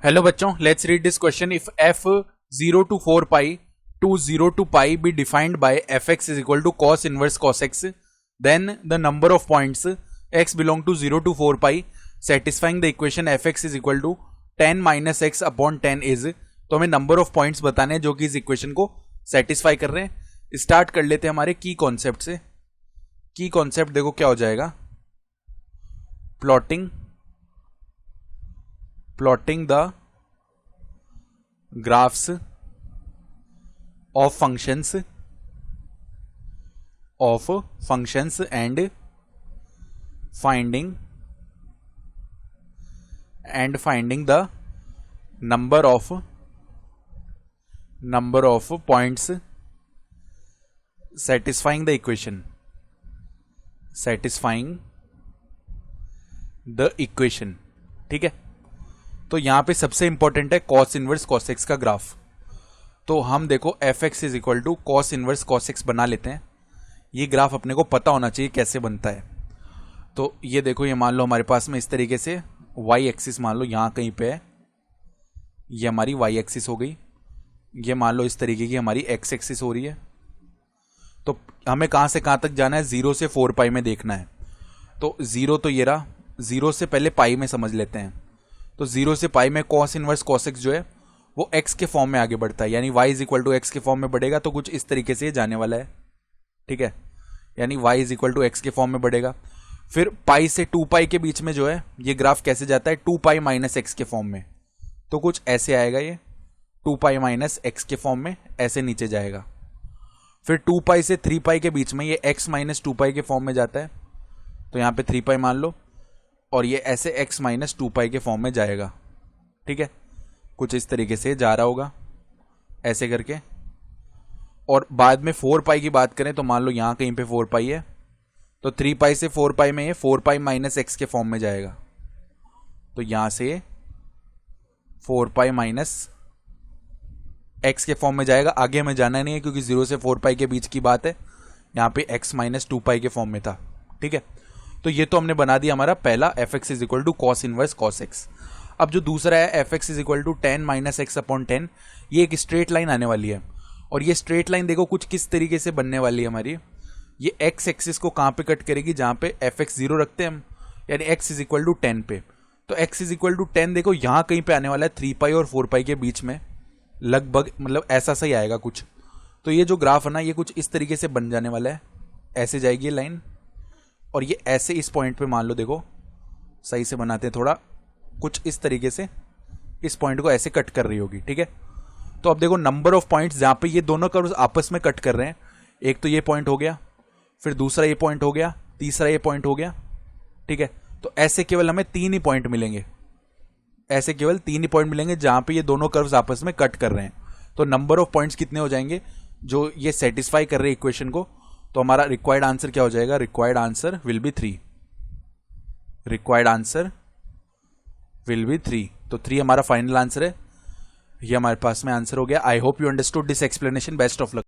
Hello बच्चों, let's read this question. If f 0 to 4 pi to 0 to pi be defined by fx is equal to cos inverse cos x, then the number of points x belong to 0 to 4 pi satisfying the equation fx is equal to 10 minus x upon 10 is. तो हमें number of points बताने हैं जो कि इस equation को satisfy कर रहे हैं. स्टार्ट कर लेते हैं हमारे की कॉन्सेप्ट से. की कॉन्सेप्ट देखो क्या हो जाएगा. plotting the graphs of functions and finding the number of points satisfying the equation. ठीक है. तो यहां पे सबसे इंपॉर्टेंट है कॉस इनवर्स कॉस एक्स का ग्राफ. तो हम देखो f x is equal to cos inverse cos x बना लेते हैं. ये ग्राफ अपने को पता होना चाहिए कैसे बनता है. तो ये देखो, ये मान लो हमारे पास में इस तरीके से वाई एक्सिस मान लो यहां कहीं पे है. ये हमारी वाई एक्सिस हो गई. ये मान लो इस तरीके की हमारी एक्स एक्सिस हो रही है. तो हमें कहां से कहां तक जाना है, 0 से 4 पाई में देखना है. तो 0 तो ये रहा. 0 से पहले पाई में समझ लेते हैं. तो 0 से पाई में कॉस इनवर्स कॉस एक्स जो है वो x के फॉर्म में आगे बढ़ता है, यानी y is equal to x के फॉर्म में बढ़ेगा. तो कुछ इस तरीके से जाने वाला है. ठीक है, यानी y is equal to x के फॉर्म में बढ़ेगा. फिर पाई से 2 पाई के बीच में जो है ये ग्राफ कैसे जाता है, 2 पाई माइनस एक्स के फॉर्म में. तो कुछ ऐसे आएगा, ये 2 पाई माइनस एक्स के फॉर्म में ऐसे नीचे जाएगा. फिर 2 पाई से 3 पाई के बीच में ये x माइनस 2 पाई के फॉर्म में जाता है. तो यहाँ पे 3 पाई मान लो, और ये ऐसे x माइनस 2 पाई के फॉर्म में जाएगा. ठीक है, कुछ इस तरीके से जा रहा होगा ऐसे करके. और बाद में 4 पाई की बात करें तो मान लो यहाँ कहीं पे 4 पाई है. तो 3 पाई से 4 पाई में ये 4 पाई माइनस एक्स के फॉर्म में जाएगा. तो यहां से 4 पाई माइनस एक्स के फॉर्म में जाएगा. आगे हमें जाना नहीं है क्योंकि 0 से 4 पाई के बीच की बात है. यहाँ पे x माइनस 2 पाई के फॉर्म में था. ठीक है, तो ये तो हमने बना दिया हमारा पहला f x is equal to cos inverse cos x. अब जो दूसरा है f x is equal to 10 minus x upon 10, ये एक स्ट्रेट लाइन आने वाली है. और ये स्ट्रेट लाइन देखो कुछ किस तरीके से बनने वाली है हमारी. ये एक्स एक्सिस को कहाँ पे कट करेगी, जहाँ पे एफ एक्स 0 रखते हैं हम, यानी एक्स इज इक्वल टू 10 पे. तो एक्स इज इक्वल टू 10 देखो यहाँ कहीं पे आने वाला है 3 पाई और 4 पाई के बीच में लगभग, मतलब ऐसा सही आएगा कुछ. तो ये जो ग्राफ है ना, ये कुछ इस तरीके से बन जाने वाला है. ऐसे जाएगी ये लाइन, और ये ऐसे इस पॉइंट पे मान लो, देखो सही से बनाते हैं थोड़ा, कुछ इस तरीके से इस पॉइंट को ऐसे कट कर रही होगी. ठीक है, तो अब देखो नंबर ऑफ पॉइंट्स जहां पे ये दोनों कर्व्स आपस में कट कर रहे हैं. एक तो ये पॉइंट हो गया, फिर दूसरा ये पॉइंट हो गया, तीसरा ये पॉइंट हो गया. ठीक है, तो ऐसे केवल हमें 3 ही पॉइंट मिलेंगे. ऐसे केवल 3 ही पॉइंट मिलेंगे जहां पे ये दोनों कर्व्स आपस में कट कर रहे हैं. तो नंबर ऑफ पॉइंट्स कितने हो जाएंगे जो ये सेटिस्फाई कर रहे हैं इक्वेशन को. तो हमारा रिक्वायर्ड आंसर क्या हो जाएगा, required answer will be 3. Required answer will be 3. तो 3 हमारा फाइनल आंसर है. ये हमारे पास में आंसर हो गया. I hope you understood this explanation. Best of luck.